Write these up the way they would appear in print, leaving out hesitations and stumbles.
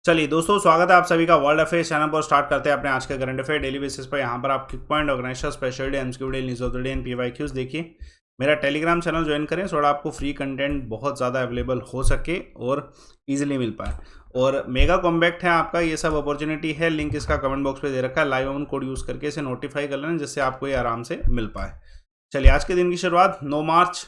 चलिए दोस्तों, स्वागत है आप सभी का वर्ल्ड अफेयर्स चैनल पर। स्टार्ट करते हैं अपने आज का करंट अफेयर डेली बेसिस पर। यहाँ पर आप click point, organiser, special day, MCQ day, news of the day and PYQs देखिए। मेरा टेलीग्राम चैनल ज्वाइन करें, थोड़ा आपको फ्री कंटेंट बहुत ज़्यादा अवेलेबल हो सके और इजीली मिल पाए। और मेगा कॉम्बैक्ट है आपका, ये सब अपॉर्चुनिटी है। लिंक इसका कमेंट बॉक्स पे दे रखा है। लाइव ऑन कोड यूज़ करके इसे नोटिफाई कर लेना, जिससे आपको ये आराम से मिल पाए। चलिए आज के दिन की शुरुआत 9 मार्च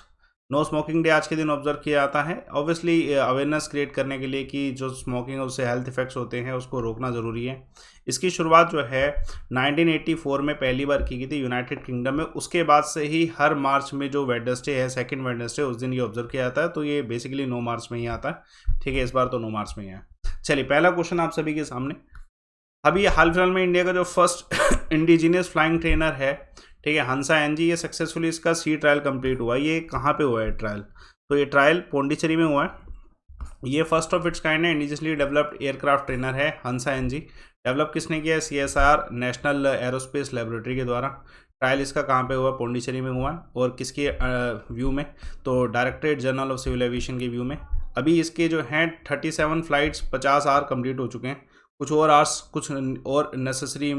नो स्मोकिंग डे आज के दिन ऑब्जर्व किया जाता है। ऑब्वियसली अवेयरनेस क्रिएट करने के लिए कि जो स्मोकिंग है उससे हेल्थ इफेक्ट्स होते हैं, उसको रोकना ज़रूरी है। इसकी शुरुआत जो है 1984 में पहली बार की गई थी यूनाइटेड किंगडम में। उसके बाद से ही हर मार्च में जो वेडनेसडे है, सेकंड वेडनेसडे, उस दिन ये ऑब्जर्व किया जाता है। तो ये बेसिकली 9 मार्च में ही आता है। ठीक है, इस बार तो 9 मार्च में ही है। चलिए पहला क्वेश्चन आप सभी के सामने। अभी हाल फिलहाल में इंडिया का जो फर्स्ट इंडिजिनियस फ्लाइंग ट्रेनर है, ठीक है, हंसा एनजी, ये सक्सेसफुली इसका सी ट्रायल कंप्लीट हुआ। ये कहाँ पे हुआ है ट्रायल? तो ये ट्रायल पौंडीचेरी में हुआ है। ये फर्स्ट ऑफ इट्स काइंड है, इंडिजिनियसली डेवलप्ड एयरक्राफ्ट ट्रेनर है हंसा एनजी। डेवलप किसने किया है? सीएसआर नेशनल एरोस्पेस लेबोरेटरी के द्वारा। ट्रायल इसका कहाँ पे हुआ? पौंडीचेरी में हुआ। और किसके व्यू में? तो Directorate General of Civil Aviation के व्यू में। अभी इसके जो हैं 37 फ्लाइट्स 50 आवर कंप्लीट हो चुके हैं। कुछ और आर्स, कुछ और नेसेसरी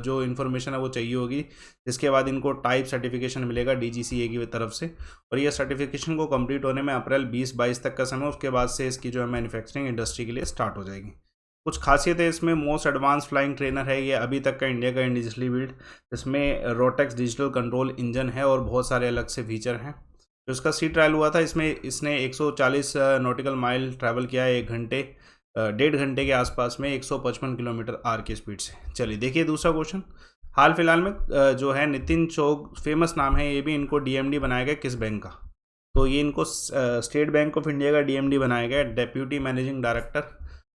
जो इन्फॉर्मेशन है वो चाहिए होगी, जिसके बाद इनको टाइप सर्टिफिकेशन मिलेगा डीजीसीए की तरफ से। और ये सर्टिफिकेशन को कंप्लीट होने में अप्रैल 2022 तक का समय। उसके बाद से इसकी जो है मैन्युफैक्चरिंग इंडस्ट्री के लिए स्टार्ट हो जाएगी। कुछ खासियत है इसमें, मोस्ट एडवांस फ्लाइंग ट्रेनर है ये अभी तक का इंडिया का इंडिजिनसली बिल्ड। इसमें रोटेक्स डिजिटल कंट्रोल इंजन है और बहुत सारे अलग से फीचर हैं। जो इसका सी ट्रायल हुआ था, इसमें इसने 140 नॉटिकल माइल ट्रैवल किया है 1.5 घंटे के आसपास में, 155 किलोमीटर आर की स्पीड से। चलिए देखिए दूसरा क्वेश्चन। हाल फिलहाल में जो है नितिन चौग, फेमस नाम है ये भी, इनको डीएमडी बनाया गया किस बैंक का? तो ये इनको स्टेट बैंक ऑफ इंडिया का डीएमडी बनाया गया, डेप्यूटी मैनेजिंग डायरेक्टर।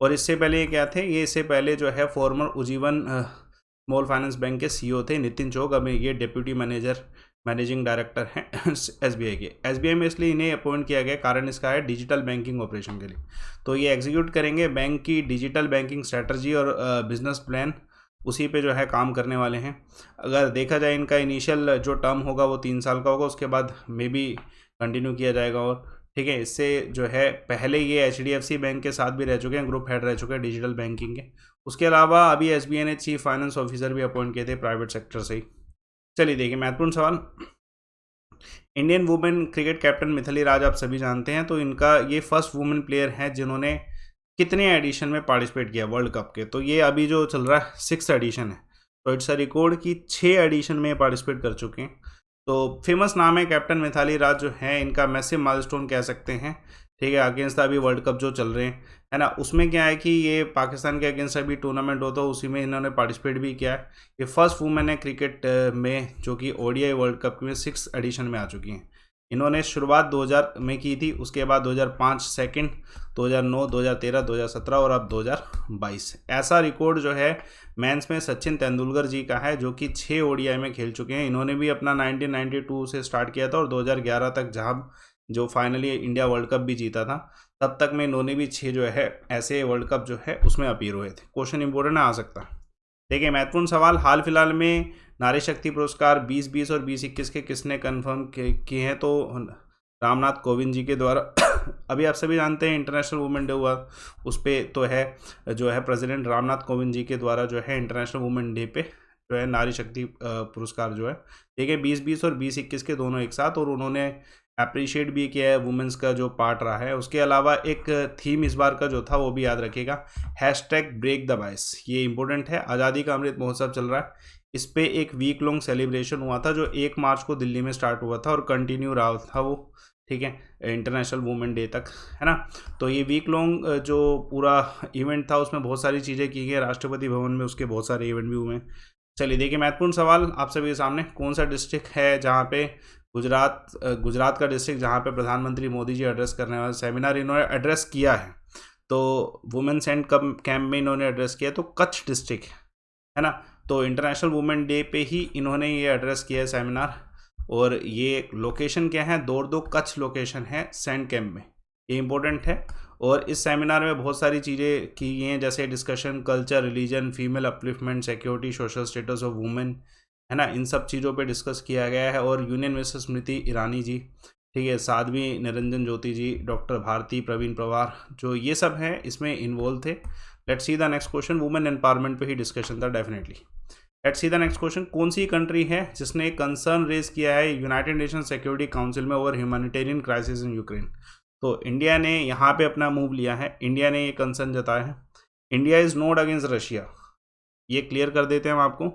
और इससे पहले ये क्या थे? ये इससे पहले जो है farmer Ujjivan small finance bank के सीईओ थे नितिन चौग। अब ये डेप्यूटी मैनेजिंग डायरेक्टर हैं एसबीआई के। एसबीआई में इसलिए इन्हें अपॉइंट किया गया, कारण इसका है डिजिटल बैंकिंग ऑपरेशन के लिए। तो ये एग्जीक्यूट करेंगे बैंक की डिजिटल बैंकिंग स्ट्रेटजी और बिजनेस प्लान, उसी पे जो है काम करने वाले हैं। अगर देखा जाए इनका इनिशियल जो टर्म होगा वो 3 साल का होगा, उसके बाद मे बी कंटिन्यू किया जाएगा। और ठीक है, इससे जो है पहले ये एचडीएफसी बैंक के साथ भी रह चुके हैं, ग्रुप हेड रह चुके हैं डिजिटल बैंकिंग के। उसके अलावा अभी एसबीआई ने चीफ फाइनेंस ऑफिसर भी अपॉइंट किए थे प्राइवेट सेक्टर से ही। चलिए देखिए महत्वपूर्ण सवाल। Indian women cricket captain Mithali Raj आप सभी जानते हैं। तो इनका ये फर्स्ट वुमेन प्लेयर है जिन्होंने कितने एडिशन में पार्टिसिपेट किया वर्ल्ड कप के? तो ये अभी जो चल रहा है 6 एडिशन है। तो इट्स अ रिकॉर्ड की 6 एडिशन में पार्टिसिपेट कर चुके हैं। तो फेमस नाम है कैप्टन मिथाली राज जो है, इनका मैसिव माइलस्टोन कह सकते हैं। ठीक है, अगेंस्ट अभी वर्ल्ड कप जो चल रहे हैं, है ना, उसमें क्या है कि ये पाकिस्तान के अगेंस्ट अभी टूर्नामेंट होता है, उसी में इन्होंने पार्टिसिपेट भी किया है। ये फर्स्ट वुमेन है क्रिकेट में जो कि ओडीआई वर्ल्ड कप में 6 एडिशन में आ चुकी हैं। इन्होंने शुरुआत 2000 में की थी, उसके बाद 2005 सेकंड, 2009, 2013, 2017 और अब 2022। ऐसा रिकॉर्ड जो है मेंस में सचिन तेंदुलकर जी का है, जो कि 6 ओडीआई में खेल चुके हैं। इन्होंने भी अपना 1992 से स्टार्ट किया था और 2011 तक, जहाँ जो फाइनली इंडिया वर्ल्ड कप भी जीता था, तब तक में इन्होंने भी 6 जो है ऐसे वर्ल्ड कप जो है उसमें अपीयर हुए थे। क्वेश्चन इंपॉर्टेंट आ सकता है। देखिए महत्वपूर्ण सवाल। हाल फिलहाल में नारी शक्ति पुरस्कार 2020 और 2021 के किसने कंफर्म किए हैं? तो रामनाथ कोविंद जी के द्वारा। अभी आप सभी जानते हैं इंटरनेशनल वुमेन डे हुआ, उस पर तो है जो है प्रेसिडेंट रामनाथ कोविंद जी के द्वारा जो है इंटरनेशनल वुमेन डे पे जो है नारी शक्ति पुरस्कार जो है, ठीक है, 2020 और 2021 के दोनों एक साथ। और उन्होंने अप्रिशिएट भी किया है वुमेन्स का जो पार्ट रहा है। उसके अलावा एक थीम इस बार का जो था वो भी याद रखिएगा, #ब्रेक द बाइस। ये इंपॉर्टेंट है। आज़ादी का अमृत महोत्सव चल रहा है, इस पे एक वीक लॉन्ग सेलिब्रेशन हुआ था जो 1 मार्च को दिल्ली में स्टार्ट हुआ था और कंटिन्यू रहा था वो, ठीक है, इंटरनेशनल वुमेन डे तक, है ना। तो ये वीक लॉन्ग जो पूरा इवेंट था उसमें बहुत सारी चीज़ें की गई, राष्ट्रपति भवन में उसके बहुत सारे इवेंट भी हुए। चलिए देखिए महत्वपूर्ण सवाल आप सभी के सामने। कौन सा डिस्ट्रिक्ट है जहाँ पे गुजरात का डिस्ट्रिक्ट जहाँ पे प्रधानमंत्री मोदी जी एड्रेस करने वाले सेमिनार इन्होंने एड्रेस किया है? तो वुमेन्स एंड कैंप में इन्होंने एड्रेस किया, तो कच्छ डिस्ट्रिक्ट है ना। तो इंटरनेशनल वुमेन डे पे ही इन्होंने ये एड्रेस किया है सेमिनार। और ये लोकेशन क्या है? दो कच्छ लोकेशन है सैंड कैंप में, ये इंपॉर्टेंट है। और इस सेमिनार में बहुत सारी चीज़ें की गई हैं, जैसे discussion culture, religion, female upliftment, security, social status of women, है ना, इन सब चीज़ों पे डिस्कस किया गया है। और यूनियन मिनिस्टर स्मृति ईरानी जी, ठीक है, साध्वी निरंजन ज्योति जी, डॉक्टर भारती प्रवीण पवार, जो ये सब हैं इसमें इन्वॉल्व थे। Let's see the next question, women empowerment पे ही डिस्कशन था definitely. Let's see the next question, कौन सी कंट्री है जिसने कंसर्न रेज किया है यूनाइटेड नेशन सिक्योरिटी काउंसिल में over humanitarian crisis in Ukraine? तो इंडिया ने यहाँ पे अपना मूव लिया है, इंडिया ने ये कंसर्न जताया है। India is not against Russia, ये क्लियर कर देते हैं हम आपको।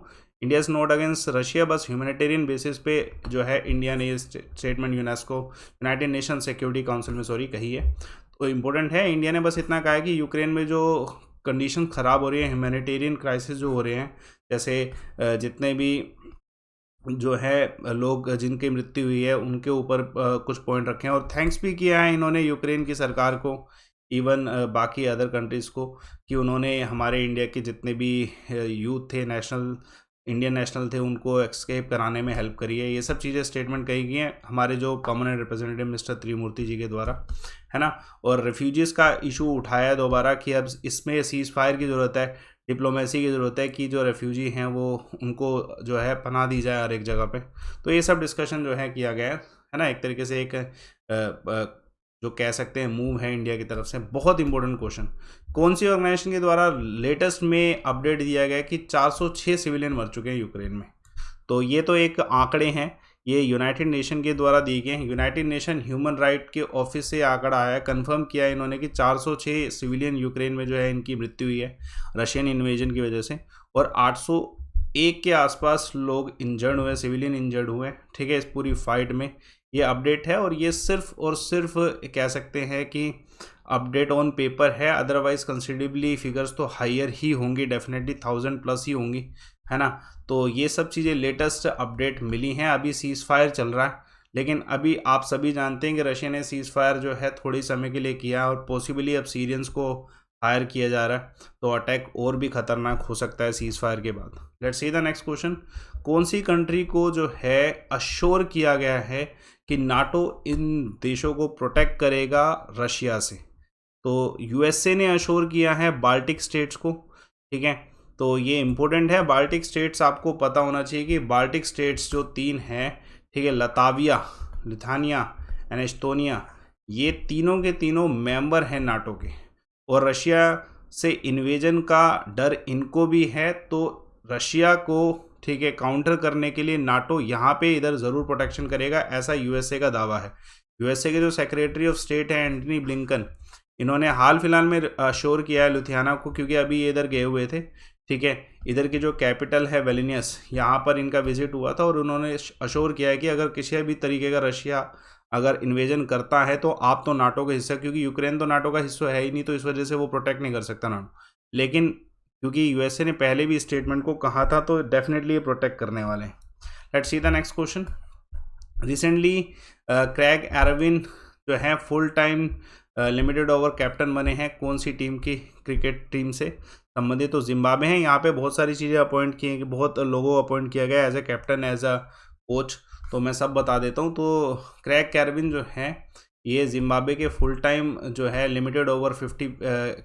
India is not against Russia, बस ह्यूमैनिटेरियन बेसिस पे जो है इंडिया ने ये statement UNESCO United nation security council में कही है। तो इम्पोर्टेंट है, इंडिया ने बस इतना कहा है कि यूक्रेन में जो कंडीशन ख़राब हो रही है, ह्यूमैनिटेरियन क्राइसिस जो हो रहे हैं, जैसे जितने भी जो है लोग जिनकी मृत्यु हुई है उनके ऊपर कुछ पॉइंट रखे हैं, और थैंक्स भी किया है इन्होंने यूक्रेन की सरकार को, इवन बाकी अदर कंट्रीज़ को, कि उन्होंने हमारे इंडिया के जितने भी यूथ थे, इंडियन नेशनल थे, उनको एस्केप कराने में हेल्प करी है। ये सब चीज़ें स्टेटमेंट कही गई हैं हमारे जो परमानेंट रिप्रेजेंटेटिव मिस्टर त्रिमूर्ति जी के द्वारा, है ना। और रेफ्यूजीज़ का इशू उठाया दोबारा कि अब इसमें सीज़ फायर की ज़रूरत है, डिप्लोमेसी की ज़रूरत है कि जो रेफ्यूजी हैं वो उनको जो है पनाह दी जाए हर एक जगह पे। तो ये सब डिस्कशन जो है किया गया है ना, एक तरीके से एक जो कह सकते हैं मूव है इंडिया की तरफ से। बहुत इंपॉर्टेंट क्वेश्चन, कौन सी ऑर्गेनाइजेशन के द्वारा लेटेस्ट में अपडेट दिया गया कि 406 सिविलियन मर चुके हैं यूक्रेन में? तो ये तो एक आंकड़े हैं, ये यूनाइटेड नेशन के द्वारा दिए गए हैं। यूनाइटेड नेशन ह्यूमन राइट के ऑफिस से आंकड़ा आया, कंफर्म किया इन्होंने कि 406 सिविलियन यूक्रेन में जो है इनकी मृत्यु हुई है रशियन इन्वेजन की वजह से, और 801 के आसपास लोग इंजर्ड हुए, सिविलियन इंजर्ड हुए, ठीक है, इस पूरी फाइट में। ये अपडेट है, और ये सिर्फ और सिर्फ कह सकते हैं कि अपडेट ऑन पेपर है, अदरवाइज कंसिडरेबली फिगर्स तो हायर ही होंगी, डेफिनेटली 1000 प्लस ही होंगी, है ना। तो ये सब चीज़ें लेटेस्ट अपडेट मिली हैं। अभी सीज़ फायर चल रहा है, लेकिन अभी आप सभी जानते हैं कि रशिया ने सीज़ फायर जो है थोड़ी समय के लिए किया, और पॉसिबली अब सीरियंस को हायर किया जा रहा है, तो अटैक और भी खतरनाक हो सकता है सीज़ फायर के बाद। Let's see the next question, कौन सी कंट्री को जो है अश्योर किया गया है कि नाटो इन देशों को प्रोटेक्ट करेगा रशिया से? तो यूएसए ने अश्योर किया है बाल्टिक स्टेट्स को, ठीक है। तो ये इंपॉर्टेंट है, बाल्टिक स्टेट्स आपको पता होना चाहिए कि बाल्टिक स्टेट्स जो 3 हैं, ठीक है, लताविया, लिथुआनिया एंड एस्टोनिया, ये तीनों के तीनों मेंबर हैं नाटो के, और रशिया से इन्वेजन का डर इनको भी है। तो रशिया को, ठीक है, काउंटर करने के लिए नाटो यहाँ पे इधर ज़रूर प्रोटेक्शन करेगा, ऐसा यूएसए का दावा है। यूएसए के जो सेक्रेटरी ऑफ स्टेट है एंटनी ब्लिंकन, इन्होंने हाल फिलहाल में अश्योर किया है लुधियाना को, क्योंकि अभी ये इधर गए हुए थे, ठीक है। इधर की जो कैपिटल है विल्नियस, यहाँ पर इनका विजिट हुआ था, और उन्होंने अश्योर किया है कि अगर किसी भी तरीके का रशिया अगर इन्वेजन करता है तो आप तो नाटो का हिस्सा, क्योंकि यूक्रेन तो नाटो का हिस्सा है ही नहीं, तो इस वजह से वो प्रोटेक्ट नहीं कर सकता नाटो। लेकिन क्योंकि यूएसए ने पहले भी स्टेटमेंट को कहा था, तो डेफिनेटली ये प्रोटेक्ट करने वाले हैं। Let's see the next question, recently Craig Ervine जो है full time limited over captain बने हैं, कौन सी टीम की क्रिकेट टीम से संबंधित? तो जिम्बाब्वे हैं। यहाँ पे बहुत सारी चीज़ें अपॉइंट की हैं, बहुत लोगों को अपॉइंट किया गया as a captain, as a coach, तो मैं सब बता देता हूँ। तो क्रैग कैरविन जो है ये जिम्बाब्वे के फुल टाइम जो है लिमिटेड ओवर 50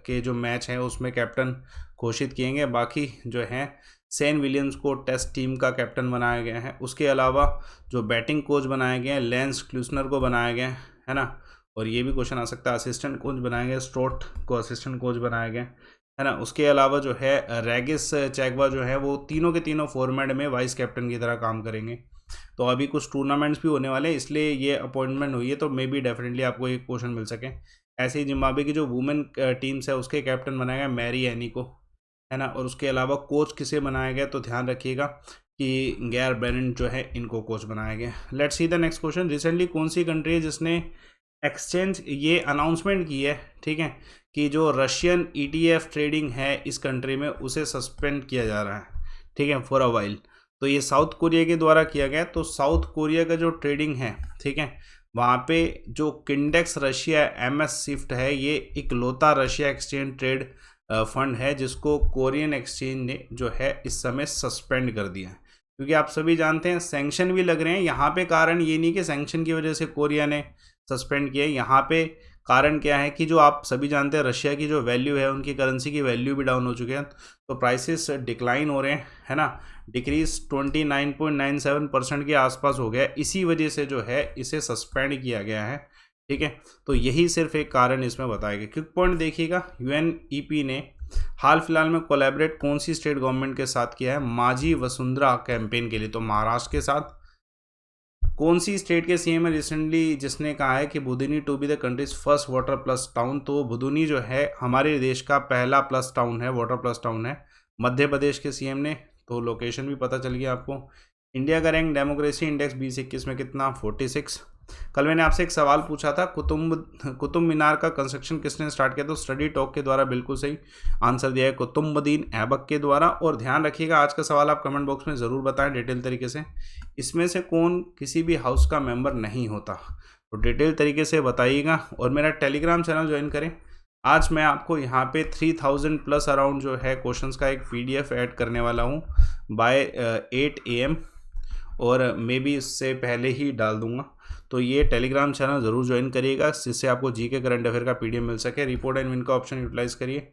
के जो मैच हैं उसमें कैप्टन घोषित किए गए। बाकी जो है सेन विलियम्स को टेस्ट टीम का कैप्टन बनाया गया है। उसके अलावा जो बैटिंग कोच बनाए गए हैं, लेंस क्लूसनर को बनाया गया है ना, और ये भी क्वेश्चन आ सकता है, असिस्टेंट कोच बनाए गए, स्ट्रोट को असिस्टेंट कोच बनाया गया है ना। उसके अलावा जो है रेगिस चैगवा जो है वो तीनों के तीनों फॉर्मेट में वाइस कैप्टन की तरह काम करेंगे। तो अभी कुछ टूर्नामेंट्स भी होने वाले हैं, इसलिए ये अपॉइंटमेंट हुई है, तो मे बी डेफिनेटली आपको एक क्वेश्चन मिल सके। ऐसे ही जिम्बाब्वे की जो वुमेन टीम्स है उसके कैप्टन बनाया गया मैरी एनी को, है ना। और उसके अलावा कोच किसे बनाया गया, तो ध्यान रखिएगा कि गैर ब्रेनेट जो है इनको कोच बनाया गया। Let's see the next question, recently कौन सी कंट्री है जिसने एक्सचेंज ये अनाउंसमेंट की है, ठीक है, कि जो रशियन ETF ट्रेडिंग है इस कंट्री में उसे सस्पेंड किया जा रहा है, ठीक है, फॉर अ वाइल। तो ये साउथ कोरिया के द्वारा किया गया। तो साउथ कोरिया का जो ट्रेडिंग है, ठीक है, वहाँ पे जो किंडेक्स रशिया MS स्विफ्ट है, ये इकलौता रशिया एक्सचेंज ट्रेड फंड है जिसको कोरियन एक्सचेंज ने जो है इस समय सस्पेंड कर दिया है, क्योंकि आप सभी जानते हैं सैंक्शन भी लग रहे हैं यहाँ पे। कारण ये नहीं कि सैंक्शन की वजह से कोरिया ने सस्पेंड किया, यहाँ पे कारण क्या है कि जो आप सभी जानते हैं रशिया की जो वैल्यू है, उनकी करेंसी की वैल्यू भी डाउन हो चुकी है, तो प्राइसेस डिक्लाइन हो रहे हैं, है ना। डिक्रीज 29.97% के आसपास हो गया, इसी वजह से जो है इसे सस्पेंड किया गया है, ठीक है। तो यही सिर्फ एक कारण इसमें बताया गया। क्विक पॉइंट देखिएगा, UNEP ने हाल फिलहाल में कोलैबोरेट कौन सी स्टेट गवर्नमेंट के साथ किया है? माझी वसुंधरा कैंपेन के लिए, तो महाराष्ट्र के साथ। कौन सी स्टेट के सीएम है रिसेंटली जिसने कहा है कि Budhni to be the country's first water plus town? तो बुधनी जो है हमारे देश का पहला प्लस टाउन है, वाटर प्लस टाउन है, मध्य प्रदेश के सीएम ने। तो लोकेशन भी पता चल गया आपको। इंडिया का रैंक डेमोक्रेसी इंडेक्स 2021 में कितना? 46। कल मैंने आपसे एक सवाल पूछा था, कुतुब मीनार का कंस्ट्रक्शन किसने स्टार्ट किया? तो स्टडी टॉक के द्वारा। बिल्कुल सही आंसर दिया है कुतुबुद्दीन ऐबक के द्वारा। और ध्यान रखिएगा आज का सवाल आप कमेंट बॉक्स में ज़रूर बताएं डिटेल तरीके से, इसमें से कौन किसी भी हाउस का मेंबर नहीं होता? तो डिटेल तरीके से बताइएगा और मेरा टेलीग्राम चैनल ज्वाइन करें। आज मैं आपको यहाँ पे 3000 प्लस अराउंड जो है क्वेश्चंस का एक PDF ऐड करने वाला हूँ बाय 8 AM, और मे बी इससे पहले ही डाल दूंगा। तो ये टेलीग्राम चैनल ज़रूर ज्वाइन करिएगा जिससे आपको जीके करंट अफेयर का PDF मिल सके। रिपोर्ट एंड विन का ऑप्शन यूटिलाइज़ करिए,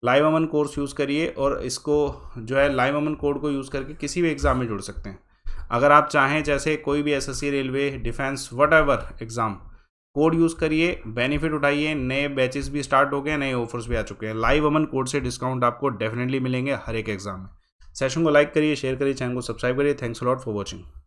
लाइव अमन कोर्स यूज़ करिए, और इसको जो है लाइव अमन कोड को यूज़ करके किसी भी एग्ज़ाम में जुड़ सकते हैं। अगर आप चाहें, जैसे कोई भी SSC, railway, defence, what exam, code use करिए, बेनिफिट उठाइए। नए बैचेस भी स्टार्ट हो गए, नए ऑफर्स भी आ चुके हैं। लाइव अमन कोड से डिस्काउंट आपको डेफिनेटली मिलेंगे हर एक एग्जाम में। सेशन को लाइक करिए, शेयर करिए, चैनल को सब्सक्राइब करिए। Thanks a lot for watching.